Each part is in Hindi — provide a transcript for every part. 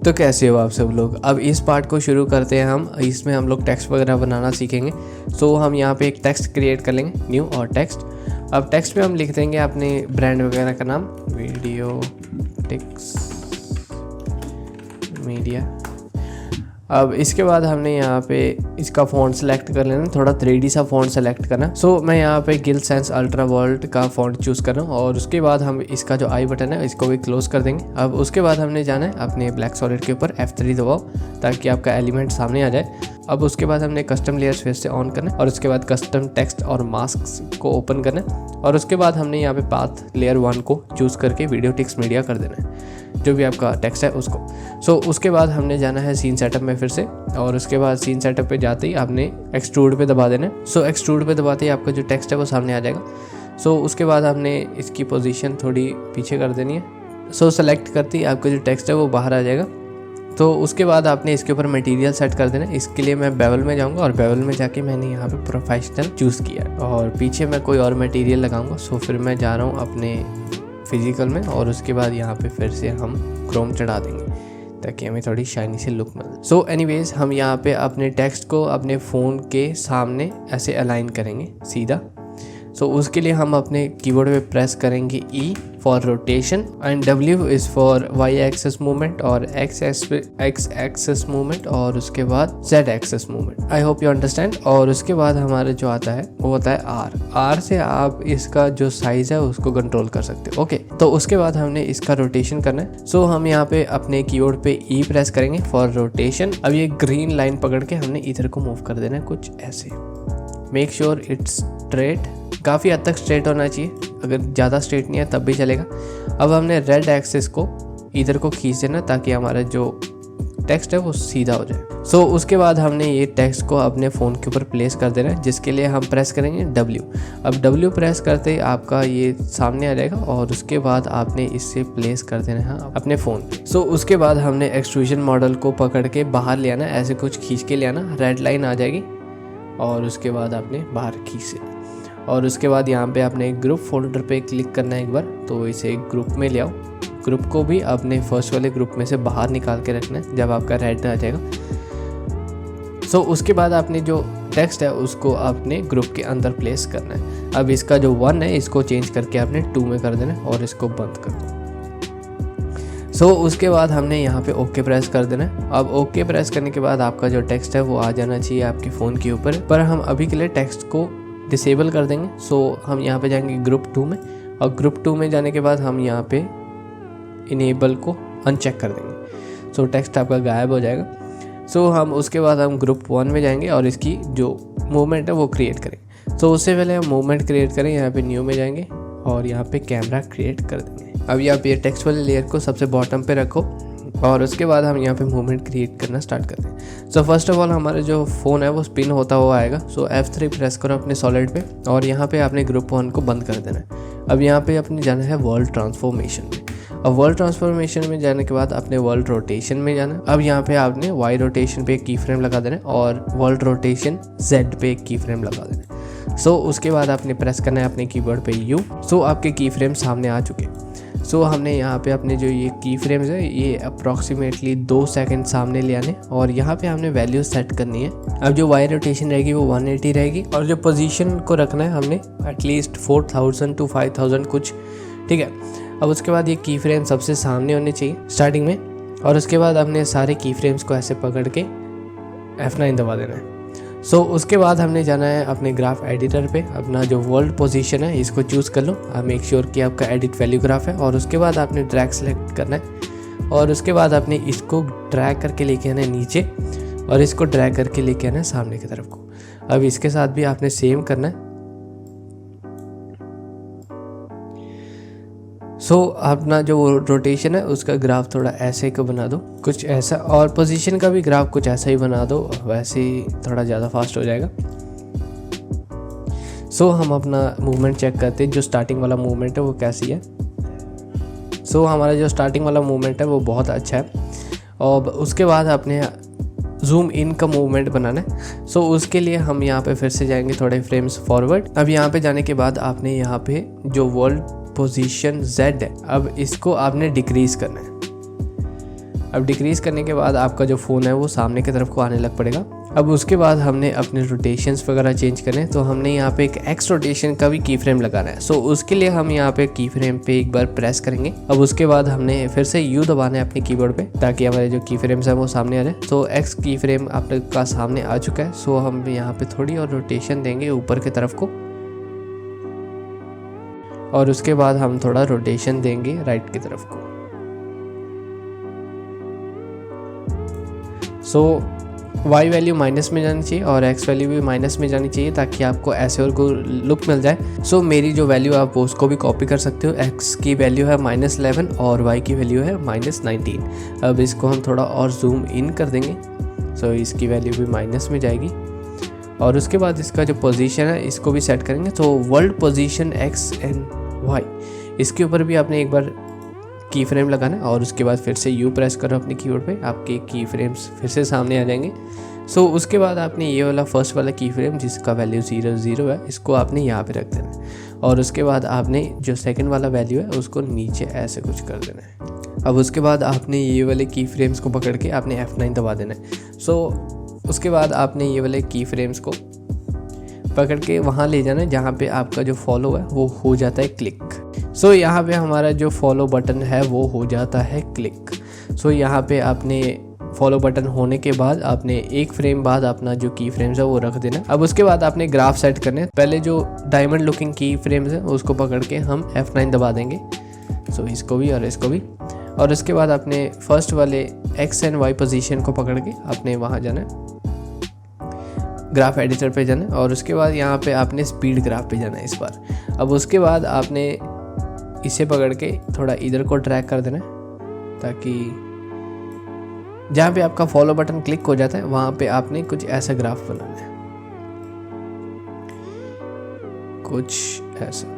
तो कैसे हो आप सब लोग। अब इस पार्ट को शुरू करते हैं हम। इसमें हम लोग टेक्स्ट वगैरह बनाना सीखेंगे। सो हम यहाँ पे एक टेक्स्ट क्रिएट कर लेंगे, न्यू और टेक्स्ट। अब टेक्स्ट पे हम लिख देंगे अपने ब्रांड वगैरह का नाम, वीडियोटिक्स मीडिया। अब इसके बाद हमने यहाँ पे इसका फ़ॉन्ट सेलेक्ट कर लेना, थोड़ा 3D सा फ़ॉन्ट सेलेक्ट करना। सो मैं यहाँ पे गिल सेंस अल्ट्रा वर्ल्ड का फ़ॉन्ट चूज़ कर रहा हूँ और उसके बाद हम इसका जो आई बटन है इसको भी क्लोज कर देंगे। अब उसके बाद हमने जाना है अपने ब्लैक सॉलिड के ऊपर F3 दबाओ ताकि आपका एलिमेंट सामने आ जाए। अब उसके बाद हमने कस्टम लेयर्स फिर से ऑन करना है और उसके बाद कस्टम टेक्स्ट और मास्क को ओपन करना है और उसके बाद हमने यहाँ पे पाथ लेयर 1 को चूज़ करके वीडियोटिक्स मीडिया कर देना है, जो भी आपका टेक्स्ट है उसको। सो उसके बाद हमने जाना है सीन सेटअप में फिर से और उसके बाद सीन सेटअप पे जाते ही आपने एक्सट्रूड पे दबा देना है। सो एक्सट्रूड पे दबाते ही आपका जो टेक्स्ट है वो सामने आ जाएगा। सो उसके बाद हमने इसकी पोजीशन थोड़ी पीछे कर देनी है। सो सेलेक्ट करते ही आपका जो टेक्स्ट है वो बाहर आ जाएगा। तो उसके बाद आपने इसके ऊपर मटेरियल सेट कर देना। इसके लिए मैं बेवल में जाऊंगा और बेवल में जाके मैंने यहाँ पे प्रोफेशनल चूज़ किया और पीछे मैं कोई और मटेरियल लगाऊंगा। सो फिर मैं जा रहा हूँ अपने फिजिकल में और उसके बाद यहाँ पे फिर से हम क्रोम चढ़ा देंगे ताकि हमें थोड़ी शाइनी सी लुक मिले। सो एनीवेज हम यहाँ पे अपने टेक्स्ट को अपने फ़ोन के सामने ऐसे अलाइन करेंगे सीधा। सो उसके लिए हम अपने कीबोर्ड पे प्रेस करेंगे E for rotation and W is for Y axis movement और X एक्सेस मूवमेंट और उसके बाद Z axis movement. I hope you understand. और उसके बाद हमारा जो आता है वो होता है R से आप इसका जो साइज़ है उसको कंट्रोल कर सकते हो। ओके, तो उसके बाद हमने इसका रोटेशन करना है। सो हम यहाँ पे अपने कीबोर्ड पे E प्रेस करेंगे फॉर रोटेशन। अब ये ग्रीन लाइन पकड़ के हमने इधर को मूव कर देना है कुछ ऐसे। मेक श्योर इट्स स्ट्रेट, काफ़ी हद तक स्ट्रेट होना चाहिए, अगर ज़्यादा स्ट्रेट नहीं है तब भी चलेगा। अब हमने रेड एक्सिस को इधर को खींच देना ताकि हमारा जो टेक्स्ट है वो सीधा हो जाए। सो उसके बाद हमने ये टेक्स्ट को अपने फ़ोन के ऊपर प्लेस कर देना है, जिसके लिए हम प्रेस करेंगे W। अब W प्रेस करते ही आपका ये सामने आ जाएगा और उसके बाद आपने इससे प्लेस कर देना है अपने फ़ोन पे। सो उसके बाद हमने एक्सट्रूजन मॉडल को पकड़ के बाहर ले आना, ऐसे कुछ खींच के ले आना, रेड लाइन आ जाएगी और उसके बाद आपने बाहर खींच देना। और उसके बाद यहाँ पे आपने ग्रुप फोल्डर पे क्लिक करना है एक बार, तो इसे ग्रुप में ले आओ। ग्रुप को भी अपने फर्स्ट वाले ग्रुप में से बाहर निकाल के रखना है जब आपका रेड आ जाएगा। सो उसके बाद आपने जो टेक्स्ट है उसको अपने ग्रुप के अंदर प्लेस करना है। अब इसका जो 1 है इसको चेंज करके आपने 2 में कर देना है और इसको बंद कर दो। सो उसके बाद हमने यहाँ पे ओके प्रेस कर देना है। अब ओके प्रेस करने के बाद आपका जो टेक्स्ट है वो आ जाना चाहिए आपके फ़ोन के ऊपर, पर हम अभी के लिए टेक्स्ट को डिसेबल कर देंगे। सो हम यहाँ पे जाएंगे ग्रुप 2 में और ग्रुप 2 में जाने के बाद हम यहाँ पे इनेबल को अनचेक कर देंगे। सो टेक्स्ट आपका गायब हो जाएगा। सो हम उसके बाद हम ग्रुप 1 में जाएंगे और इसकी जो मूवमेंट है वो क्रिएट करेंगे। सो उससे पहले हम मूवमेंट क्रिएट करें, यहाँ पे न्यू में जाएंगे और यहाँ पे कैमरा क्रिएट कर देंगे। अब यहाँ पे टेक्स्ट वाले लेयर को सबसे बॉटम पे रखो और उसके बाद हम यहाँ पे मूवमेंट क्रिएट करना स्टार्ट करते हैं। सो फर्स्ट ऑफ ऑल हमारा जो फ़ोन है वो स्पिन होता हुआ आएगा। सो F3 प्रेस करो अपने सॉलिड पे और यहाँ पे आपने ग्रुप 1 को बंद कर देना है। अब यहाँ पे अपने जाना है वर्ल्ड ट्रांसफॉर्मेशन में। अब वर्ल्ड ट्रांसफॉर्मेशन में जाने के बाद अपने वर्ल्ड रोटेशन में जाना है। अब यहाँ पे आपने Y रोटेशन पे एक की फ्रेम लगा देना है और वर्ल्ड रोटेशन Z पे एक की फ्रेम लगा देना है। सो उसके बाद आपने प्रेस करना है अपने कीबोर्ड पे U। सो आपके की फ्रेम सामने आ चुके हैं। सो हमने यहाँ पे अपने जो ये की फ्रेम्स है ये अप्रॉक्सीमेटली 2 सेकंड सामने ले आने और यहाँ पे हमने वैल्यू सेट करनी है। अब जो वाई रोटेशन रहेगी वो 180 रहेगी और जो पोजीशन को रखना है हमने एटलीस्ट 4000 to 5000 कुछ, ठीक है। अब उसके बाद ये की फ्रेम सबसे सामने होने चाहिए स्टार्टिंग में और उसके बाद हमने सारे की फ्रेम्स को ऐसे पकड़ के F9 दबा देना है। सो उसके बाद हमने जाना है अपने ग्राफ एडिटर पे, अपना जो वर्ल्ड पोजीशन है इसको चूज़ कर लो। आप मेक श्योर कि आपका एडिट वैल्यू ग्राफ है और उसके बाद आपने ड्रैग सेलेक्ट करना है और उसके बाद आपने इसको ड्रैग करके लेके आना है नीचे और इसको ड्रैग करके लेके आना है सामने की तरफ को। अब इसके साथ भी आपने सेम करना है। सो अपना जो रोटेशन है उसका ग्राफ थोड़ा ऐसे को बना दो, कुछ ऐसा, और पोजीशन का भी ग्राफ कुछ ऐसा ही बना दो, वैसे ही थोड़ा ज़्यादा फास्ट हो जाएगा। सो हम अपना मूवमेंट चेक करते हैं, जो स्टार्टिंग वाला मूवमेंट है वो कैसी है। सो हमारा जो स्टार्टिंग वाला मूवमेंट है वो बहुत अच्छा है और उसके बाद अपने जूम इन का मूवमेंट बनाना है। सो उसके लिए हम यहाँ पे फिर से जाएंगे थोड़े फ्रेम्स फॉरवर्ड। अब यहाँ पे जाने के बाद आपने यहाँ पे जो वर्ल्ड पोजीशन Z है अब इसको आपने डिक्रीज करना है। अब डिक्रीज़ करने के बाद आपका जो फ़ोन है वो सामने की तरफ को आने लग पड़ेगा। अब उसके बाद हमने अपने रोटेशंस वगैरह चेंज करने, तो हमने यहाँ पे एक एक्स रोटेशन का भी की फ्रेम लगाना है। सो उसके लिए हम यहाँ पे की फ्रेम पे एक बार प्रेस करेंगे। अब उसके बाद हमने फिर से यू दबाना है अपने कीबोर्ड पे ताकि हमारे जो की फ्रेम्स है वो सामने आ जाए। तो एक्स की फ्रेम आपका सामने आ चुका है। सो हम यहाँ पे थोड़ी और रोटेशन देंगे ऊपर की तरफ को, और उसके बाद हम थोड़ा रोटेशन देंगे राइट की तरफ को। सो वाई वैल्यू माइनस में जानी चाहिए और एक्स वैल्यू भी माइनस में जानी चाहिए ताकि आपको ऐसे और को लुक मिल जाए। सो मेरी जो वैल्यू आप उसको भी कॉपी कर सकते हो। एक्स की वैल्यू है -11 और वाई की वैल्यू है -19। अब इसको हम थोड़ा और जूम इन कर देंगे। सो इसकी वैल्यू भी माइनस में जाएगी और उसके बाद इसका जो पोजीशन है इसको भी सेट करेंगे। तो world position X and Y, इसके ऊपर भी आपने एक बार की फ्रेम लगाना है और उसके बाद फिर से यू प्रेस करो अपने कीबोर्ड पे, आपके की फ्रेम्स फिर से सामने आ जाएंगे। सो उसके बाद आपने ये वाला फर्स्ट वाला की फ्रेम जिसका वैल्यू 00 है इसको आपने यहाँ पे रख देना है और उसके बाद आपने जो सेकंड वाला वैल्यू है उसको नीचे ऐसे कुछ कर देना है। अब उसके बाद आपने ये वाले की फ्रेम्स को पकड़ के आपने F9 दबा देना है। सो उसके बाद आपने ये वाले की फ्रेम्स को पकड़ के वहाँ ले जाना है जहाँ पे आपका जो फॉलो है वो हो जाता है क्लिक। सो यहाँ पे हमारा जो फॉलो बटन है वो हो जाता है क्लिक। सो यहाँ पे आपने फॉलो बटन होने के बाद आपने एक फ्रेम बाद अपना जो की फ्रेम्स है वो रख देना। अब उसके बाद आपने ग्राफ सेट करने, पहले जो डायमंड लुकिंग की फ्रेम्स है उसको पकड़ के हम F9 दबा देंगे। सो इसको भी और इसको भी, और उसके बाद आपने फर्स्ट वाले एक्स एंड वाई पोजीशन को पकड़ के आपने वहाँ जाना है, ग्राफ एडिटर पे जाना है और उसके बाद यहाँ पे आपने स्पीड ग्राफ पे जाना है इस बार। अब उसके बाद आपने इसे पकड़ के थोड़ा इधर को ड्रैग कर देना है ताकि जहाँ पे आपका फॉलो बटन क्लिक हो जाता है वहाँ पे आपने कुछ ऐसा ग्राफ बनाना है, कुछ ऐसा।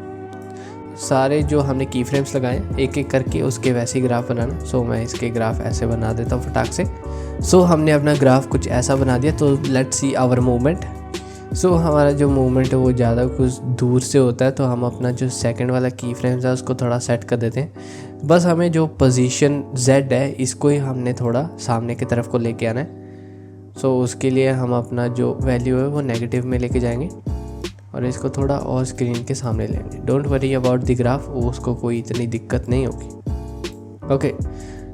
सारे जो हमने की फ्रेम्स लगाए एक एक करके उसके वैसे ही ग्राफ बनाना। सो मैं इसके ग्राफ ऐसे बना देता हूँ फटाक से। सो हमने अपना ग्राफ कुछ ऐसा बना दिया। तो लेट्स सी आवर मूवमेंट। सो हमारा जो मूवमेंट है वो ज़्यादा कुछ दूर से होता है, तो हम अपना जो सेकंड वाला की फ्रेम्स है उसको थोड़ा सेट कर देते हैं। बस हमें जो पोजीशन Z है इसको ही हमने थोड़ा सामने की तरफ को लेके आना है। सो उसके लिए हम अपना जो वैल्यू है वो नेगेटिव में लेके जाएंगे और इसको थोड़ा और स्क्रीन के सामने लेंगे। Don't worry about the graph, उसको कोई इतनी दिक्कत नहीं होगी। ओके,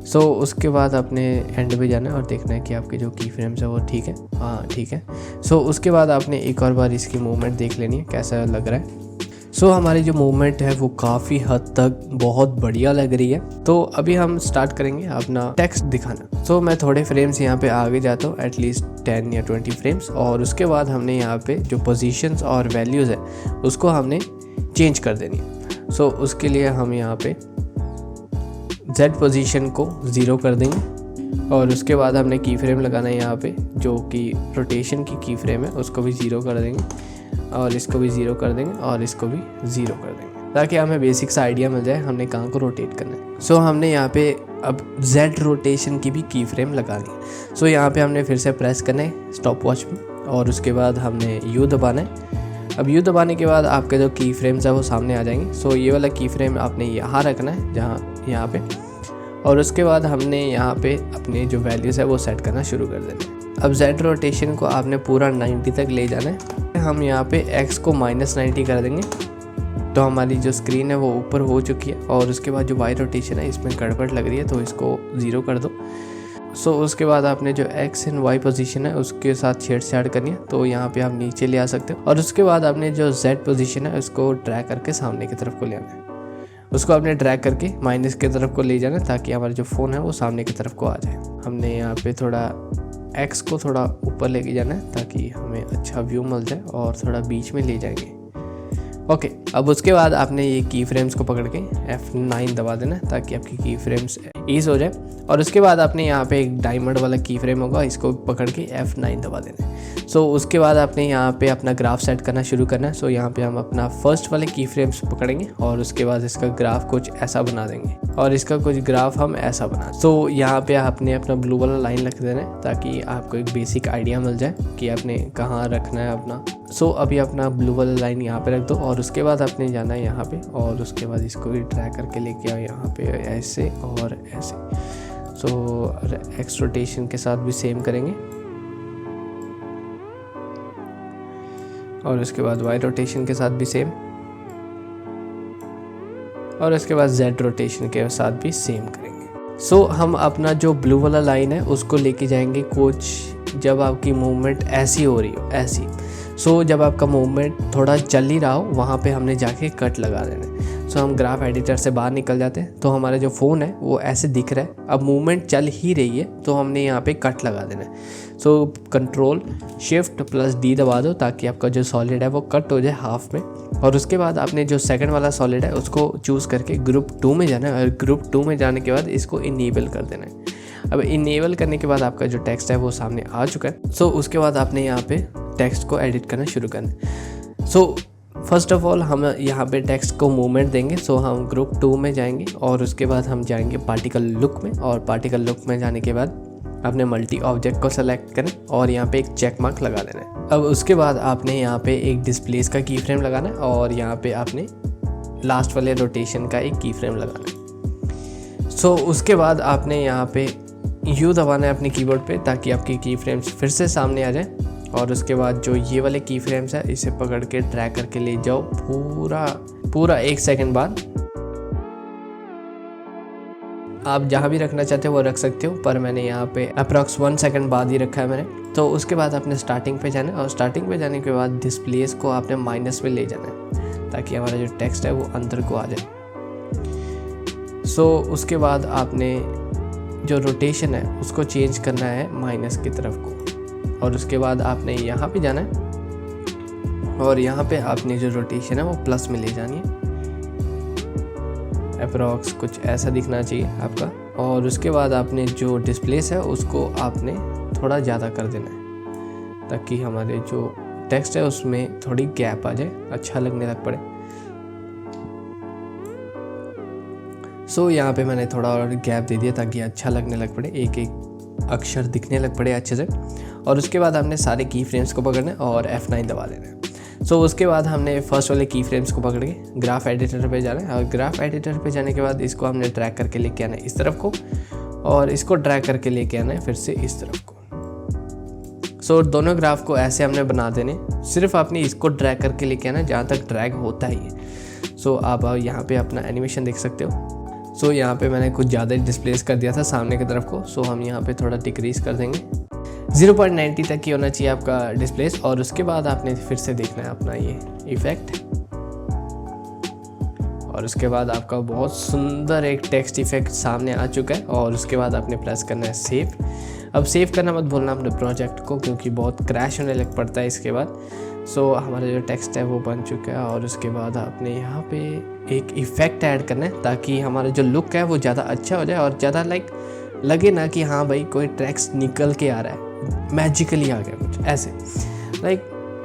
सो उसके बाद अपने एंड पे जाना है और देखना है कि आपके जो की फ्रेम्स है वो ठीक है। हाँ ठीक है। सो उसके बाद आपने एक और बार इसकी मूवमेंट देख लेनी है कैसा लग रहा है। सो हमारी जो मूवमेंट है वो काफ़ी हद तक बहुत बढ़िया लग रही है। तो अभी हम स्टार्ट करेंगे अपना टेक्स्ट दिखाना। सो मैं थोड़े फ्रेम्स यहाँ पे आगे जाता हूँ, एटलीस्ट 10 या 20 फ्रेम्स, और उसके बाद हमने यहाँ पे जो पोजीशंस और वैल्यूज़ है उसको हमने चेंज कर देनी है। सो उसके लिए हम यहाँ पे Z पोजीशन को 0 कर देंगे और उसके बाद हमने की फ्रेम लगाना है यहाँ पे जो कि रोटेशन की फ्रेम है उसको भी 0 कर देंगे और इसको भी 0 कर देंगे और इसको भी 0 कर देंगे ताकि हमें बेसिक सा आइडिया मिल जाए हमने कहाँ को रोटेट करना है। सो हमने यहाँ पे अब Z रोटेशन की भी की फ्रेम लगानी है। सो यहाँ पे हमने फिर से प्रेस करना है स्टॉप वॉच में और उसके बाद हमने U दबाना है। अब यू दबाने के बाद आपके जो की फ्रेम्स है वो सामने आ जाएंगे। सो ये वाला की फ्रेम आपने यहाँ रखना है जहाँ यहाँ पे, और उसके बाद हमने यहाँ पे अपने जो वैल्यूज़ है वो सेट करना शुरू कर देना है। अब Z रोटेशन को आपने पूरा 90 तक ले जाना है। हम यहाँ पे X को -90 कर देंगे तो हमारी जो स्क्रीन है वो ऊपर हो चुकी है, और उसके बाद जो Y रोटेशन है इसमें गड़बड़ लग रही है तो इसको 0 कर दो। सो उसके बाद आपने जो X एंड Y पोजीशन है उसके साथ छेड़छाड़ करनी है, तो यहाँ पे आप नीचे ले आ सकते हो, और उसके बाद आपने जो Z पोजीशन है उसको ड्रैग करके सामने की तरफ को ले आना है। उसको आपने ड्रैग करके माइनस की तरफ को ले जाना ताकि हमारा जो फ़ोन है वो सामने की तरफ को आ जाए। हमने यहाँ पे थोड़ा X को थोड़ा ऊपर लेके जाना है ताकि हमें अच्छा व्यू मिल जाए, और थोड़ा बीच में ले जाएंगे। ओके, अब उसके बाद आपने ये की फ्रेम्स को पकड़ के F9 दबा देना है ताकि आपकी की फ्रेम्स ईज हो जाए, और उसके बाद आपने यहाँ पे एक डायमंड वाला की फ्रेम होगा इसको पकड़ के F9 दबा देना है। सो उसके बाद आपने यहाँ पे अपना ग्राफ सेट करना शुरू करना है। सो यहाँ पे हम अपना फर्स्ट वाले की फ्रेम्स पकड़ेंगे और उसके बाद इसका ग्राफ कुछ ऐसा बना देंगे, और इसका कुछ ग्राफ हम ऐसा बना। सो यहाँ पे आपने अपना ब्लू वाला लाइन रख देना है ताकि आपको एक बेसिक आइडिया मिल जाए कि आपने कहाँ रखना है अपना। सो अभी अपना ब्लू वाला लाइन यहाँ पे रख दो, और उसके बाद आपने जाना है यहाँ पे, और उसके बाद इसको भी ड्रैग करके लेके आओ यहाँ पे ऐसे और ऐसे। सो एक्स रोटेशन के साथ भी सेम करेंगे और उसके बाद वाई रोटेशन के साथ भी सेम और उसके बाद जेड रोटेशन के साथ भी सेम करेंगे। सो हम अपना जो ब्लू वाला लाइन है उसको लेके जाएंगे कुछ जब आपकी मूवमेंट ऐसी हो रही हो, ऐसी। सो जब आपका मूवमेंट थोड़ा चल ही रहा हो वहाँ पे हमने जाके कट लगा देना है। सो हम ग्राफ एडिटर से बाहर निकल जाते हैं तो हमारा जो फ़ोन है वो ऐसे दिख रहा है। अब मूवमेंट चल ही रही है तो हमने यहाँ पे कट लगा देना है। So control shift plus D दबा दो ताकि आपका जो सॉलिड है वो कट हो जाए हाफ में। और उसके बाद आपने जो सेकंड वाला सॉलिड है उसको चूज़ करके ग्रुप 2 में जाना है और ग्रुप 2 में जाने के बाद इसको इनेबल कर देना है। अब इनेबल करने के बाद आपका जो टेक्स्ट है वो सामने आ चुका है। सो उसके बाद आपने यहाँ पे टेक्स्ट को एडिट करना शुरू करना। सो फर्स्ट ऑफ ऑल हम यहाँ पे टेक्स्ट को मूवमेंट देंगे। सो हम ग्रुप 2 में जाएंगे और उसके बाद हम जाएंगे पार्टिकल लुक में और पार्टिकल लुक में जाने के बाद आपने मल्टी ऑब्जेक्ट को सेलेक्ट करें और यहाँ पे एक चेक मार्क लगा देना है। अब उसके बाद आपने यहाँ पे एक डिस्प्लेस का की फ्रेम लगाना है और यहाँ पे आपने लास्ट वाले रोटेशन का एक की फ्रेम लगाना है। सो उसके बाद आपने यहाँ पे यू दबाना है अपने कीबोर्ड पे ताकि आपकी की फ्रेम्स फिर से सामने आ जाए। और उसके बाद जो ये वाले की फ्रेम्स है इसे पकड़ के ड्रैग करके ले जाओ पूरा 1 सेकंड बाद। आप जहाँ भी रखना चाहते हो वो रख सकते हो, पर मैंने यहाँ पे अप्रॉक्स 1 सेकंड बाद ही रखा है मैंने। तो उसके बाद आपने स्टार्टिंग पे जाना है और स्टार्टिंग पे जाने के बाद डिस्प्लेस को आपने माइनस में ले जाना है ताकि हमारा जो टेक्स्ट है वो अंदर को आ जाए। सो उसके बाद आपने जो रोटेशन है उसको चेंज करना है माइनस की तरफ को और उसके बाद आपने यहाँ पे जाना है और यहाँ पे आपने जो रोटेशन है वो प्लस में ले जानी है। अप्रॉक्स कुछ ऐसा दिखना चाहिए आपका। और उसके बाद आपने जो डिस्प्लेस है उसको आपने थोड़ा ज़्यादा कर देना है ताकि हमारे जो टेक्स्ट है उसमें थोड़ी गैप आ जाए, अच्छा लगने लग पड़े। सो यहाँ पे मैंने थोड़ा और गैप दे दिया ताकि अच्छा लगने लग पड़े, एक एक अक्षर दिखने लग पड़े अच्छे से। और उसके बाद हमने सारे की फ्रेम्स को पकड़ना है और F9 दबा देना है। सो उसके बाद हमने फर्स्ट वाले की फ्रेम्स को पकड़ के ग्राफ एडिटर पे जाना है और ग्राफ एडिटर पे जाने के बाद इसको हमने ड्रैग करके लेके आना है इस तरफ को और इसको ड्रैग करके लेके आना है फिर से इस तरफ को। सो दोनों ग्राफ को ऐसे हमने बना देने, सिर्फ आपने इसको ड्रैग करके लेके आना है जहाँ तक ड्रैग होता ही है। सो आप यहाँ पे अपना एनिमेशन देख सकते हो। सो यहाँ पे मैंने कुछ ज़्यादा डिस्प्लेस कर दिया था सामने की तरफ को। सो हम यहाँ पे थोड़ा डिक्रीज़ कर देंगे, 0.90 तक ही होना चाहिए आपका डिस्प्लेस। और उसके बाद आपने फिर से देखना है अपना ये इफ़ेक्ट और उसके बाद आपका बहुत सुंदर एक टेक्स्ट इफेक्ट सामने आ चुका है। और उसके बाद आपने प्रेस करना है सेव। अब सेव करना मत भूलना अपने प्रोजेक्ट को क्योंकि बहुत क्रैश होने लग पड़ता है इसके बाद। सो हमारा जो टेक्स्ट है वो बन चुका है और उसके बाद आपने यहाँ पे एक इफ़ेक्ट ऐड करना है ताकि हमारा जो लुक है वो ज़्यादा अच्छा हो जाए और ज़्यादा लगे ना कि हाँ भाई कोई टेक्स्ट निकल के आ रहा है, मैजिकली आ गया कुछ ऐसे।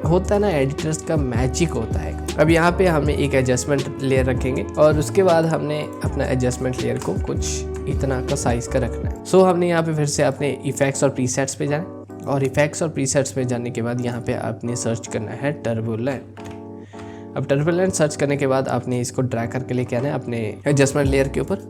होता है ना, एडिटर्स का मैजिक होता है। अब यहाँ पे हमें एक एडजस्टमेंट लेयर रखेंगे और उसके बाद हमने अपना एडजस्टमेंट लेयर को कुछ इतना का साइज़ का रखना है। सो हमने यहाँ पे फिर से अपने इफेक्ट्स और प्रीसेट्स पे जाना और इफेक्ट्स और प्रीसेट्स पे जाने के बाद यहाँ पे आपने सर्च करना है टर्बुलेंट। अब टर्बुलेंट सर्च करने के बाद आपने इसको ड्रैग करके लेके आना है अपने एडजस्टमेंट लेयर के ऊपर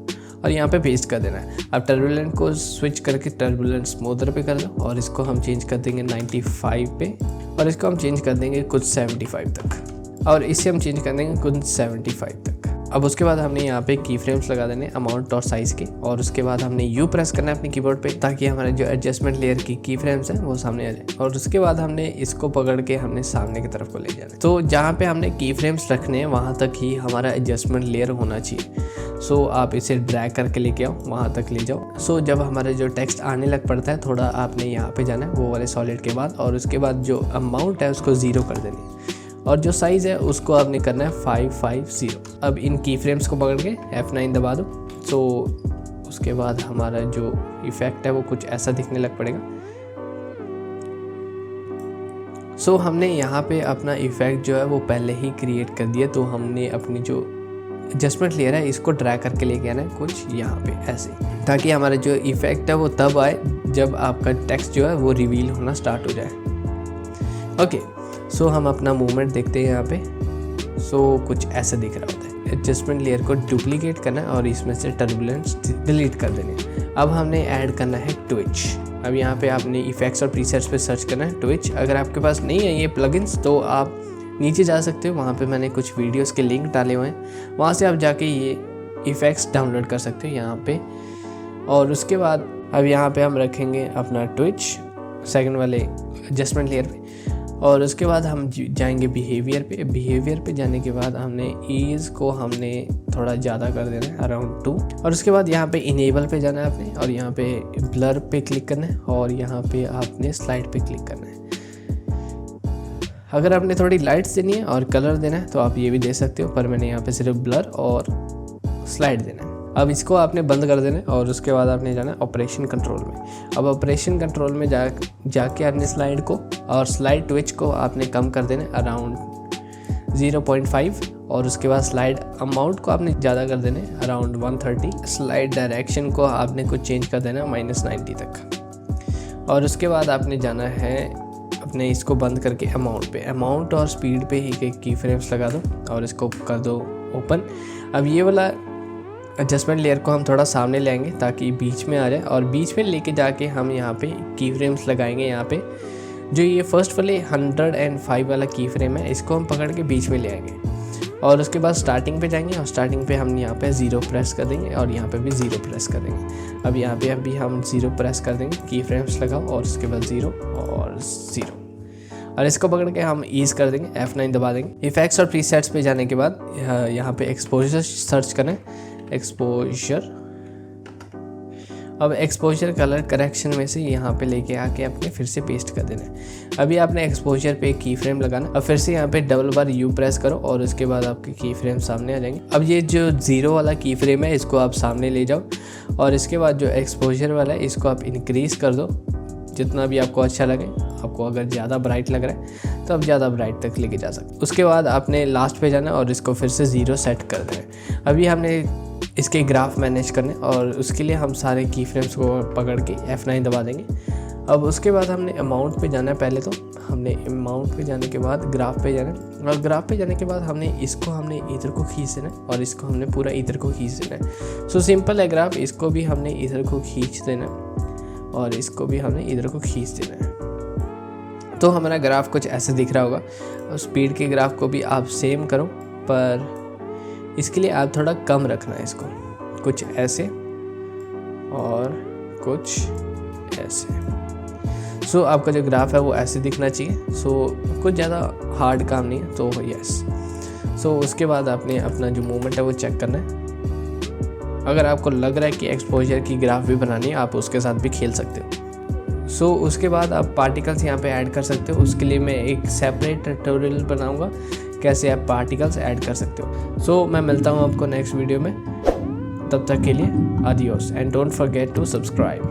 और यहाँ पे पेस्ट कर देना है। अब टर्बुलेंट को स्विच करके टर्बुलेंट स्मूदर पे कर दो और इसको हम चेंज कर देंगे 95 पे और इसको हम चेंज कर देंगे कुछ 75 तक और इसे हम चेंज कर देंगे कुछ 75 तक। अब उसके बाद हमने यहाँ पे की फ्रेम्स लगा देने अमाउंट और साइज़ के और उसके बाद हमने यू प्रेस करना है अपने कीबोर्ड पे ताकि हमारे जो एडजस्टमेंट लेयर की फ्रेम्स हैं वो सामने आ जाए। और उसके बाद हमने इसको पकड़ के हमने सामने की तरफ को ले जाना है। तो जहाँ पे हमने की फ्रेम्स रखने हैं वहाँ तक ही हमारा एडजस्टमेंट लेयर होना चाहिए। सो आप इसे ड्रैग करके लेके आओ, वहाँ तक ले जाओ। सो जब हमारे जो टेक्स्ट आने लग पड़ता है थोड़ा आपने यहाँ पे जाना है वो वाले सॉलिड के बाद और उसके बाद जो अमाउंट है उसको 0 कर देनी और जो साइज़ है उसको आपने करना है 550। अब इन की फ्रेम्स को पकड़ के F9 दबा दो। सो उसके बाद हमारा जो इफ़ेक्ट है वो कुछ ऐसा दिखने लग पड़ेगा। सो हमने यहाँ पे अपना इफ़ेक्ट जो है वो पहले ही क्रिएट कर दिया। तो हमने अपनी जो एडजस्टमेंट लेयर है इसको ड्रैग करके लेके आना है कुछ यहाँ पे ऐसे, ताकि हमारा जो इफ़ेक्ट है वो तब आए जब आपका टेक्स्ट जो है वो रिवील होना स्टार्ट हो जाए। ओके, सो हम अपना मूवमेंट देखते हैं यहाँ पे। सो कुछ ऐसा दिख रहा होता है। एडजस्टमेंट लेयर को डुप्लीकेट करना है और इसमें से टर्बुलेंस डिलीट कर देनी है। अब हमने ऐड करना है ट्विच। अब यहाँ पे आपने इफेक्ट्स और प्रीसेट्स पे सर्च करना है ट्विच। अगर आपके पास नहीं है ये प्लगइन्स तो आप नीचे जा सकते हो, वहाँ पे मैंने कुछ वीडियोस के लिंक डाले हुए हैं, वहाँ से आप जाके ये इफ़ेक्ट्स डाउनलोड कर सकते हो यहाँ पे। और उसके बाद अब यहाँ पे हम रखेंगे अपना ट्विच सेकंड वाले एडजस्टमेंट लेयर पे। और उसके बाद हम जाएंगे बिहेवियर पे जाने के बाद हमने ईज़ को हमने थोड़ा ज़्यादा कर देना है, अराउंड 2। और उसके बाद यहाँ पे इनेबल पे जाना है आपने, और यहाँ पे ब्लर पे क्लिक करना है, और यहाँ पे आपने स्लाइड पे क्लिक करना है। अगर आपने थोड़ी लाइट्स देनी है और कलर देना है तो आप ये भी दे सकते हो, पर मैंने यहाँ पे सिर्फ ब्लर और स्लाइड देना है। अब इसको आपने बंद कर देना है और उसके बाद आपने जाना है ऑपरेशन कंट्रोल में। अब ऑपरेशन कंट्रोल में जाके आपने स्लाइड को और स्लाइड ट्विच को आपने कम कर देना है अराउंड 0.5, और उसके बाद स्लाइड अमाउंट को आपने ज़्यादा कर देना है अराउंड 130। स्लाइड डायरेक्शन को आपने कुछ चेंज कर देना है -90 तक। और उसके बाद आपने जाना है अपने इसको बंद करके अमाउंट और स्पीड पे एक की फ्रेम्स लगा दो और इसको कर दो ओपन। अब ये वाला एडजस्टमेंट लेयर को हम थोड़ा सामने लाएंगे ताकि बीच में आ जाए, और बीच में लेके जाके हम यहाँ पे की फ्रेम्स लगाएंगे। यहाँ पे जो ये फर्स्ट वाले 105 वाला की फ्रेम है इसको हम पकड़ के बीच में ले आएंगे, और उसके बाद स्टार्टिंग पे जाएंगे और स्टार्टिंग पे हम यहाँ पे 0 प्रेस कर देंगे और यहाँ पे भी 0 प्रेस कर देंगे। अब यहाँ पे अभी हम 0 प्रेस कर देंगे, की फ्रेम्स लगाओ और उसके बाद 0 और 0, और इसको पकड़ के हम ईज़ कर देंगे, F9 दबा देंगे। इफेक्ट्स और प्रीसेट्स पे जाने के बाद यहाँ पे एक्सपोजर सर्च करें, एक्सपोजर। अब एक्सपोजर कलर करेक्शन में से यहाँ पे लेके आके अपने फिर से पेस्ट कर देना है। अभी आपने एक्सपोजर पे एक की फ्रेम लगाना, अब फिर से यहाँ पे डबल बार U प्रेस करो और उसके बाद आपके की फ्रेम सामने आ जाएंगे। अब ये जो 0 वाला की फ्रेम है इसको आप सामने ले जाओ, और इसके बाद जो एक्सपोजर वाला है इसको आप इंक्रीज़ कर दो जितना भी आपको अच्छा लगे। आपको अगर ज़्यादा ब्राइट लग रहा है तो आप ज़्यादा ब्राइट तक लेके जा सकते। उसके बाद आपने लास्ट पे जाना और इसको फिर से 0 सेट कर देना है। अभी हमने इसके ग्राफ मैनेज करने, और उसके लिए हम सारे की फ्रेम्स को पकड़ के F9 दबा देंगे। अब उसके बाद हमने अमाउंट पे जाना है। पहले तो हमने अमाउंट पे जाने के बाद ग्राफ पे जाना है, और ग्राफ पे जाने के बाद हमने इधर को खींच देना है और इसको हमने पूरा इधर को खींच देना है। सो सिंपल है ग्राफ, इसको भी हमने इधर को खींच देना है और इसको भी हमने इधर को खींच देना है। तो हमारा ग्राफ कुछ ऐसे दिख रहा होगा। और स्पीड के ग्राफ को भी आप सेम करो, पर इसके लिए आप थोड़ा कम रखना है इसको, कुछ ऐसे और कुछ ऐसे। सो आपका जो ग्राफ है वो ऐसे दिखना चाहिए। सो कुछ ज़्यादा हार्ड काम नहीं है, तो यस। सो उसके बाद आपने अपना जो मूवमेंट है वो चेक करना है। अगर आपको लग रहा है कि एक्सपोजर की ग्राफ भी बनानी है, आप उसके साथ भी खेल सकते हो। सो उसके बाद आप पार्टिकल्स यहाँ पे ऐड कर सकते हो। उसके लिए मैं एक सेपरेट ट्यूटोरियल बनाऊंगा कैसे आप पार्टिकल्स ऐड कर सकते हो। सो मैं मिलता हूँ आपको नेक्स्ट वीडियो में, तब तक के लिए आदियोस, and don't forget to subscribe.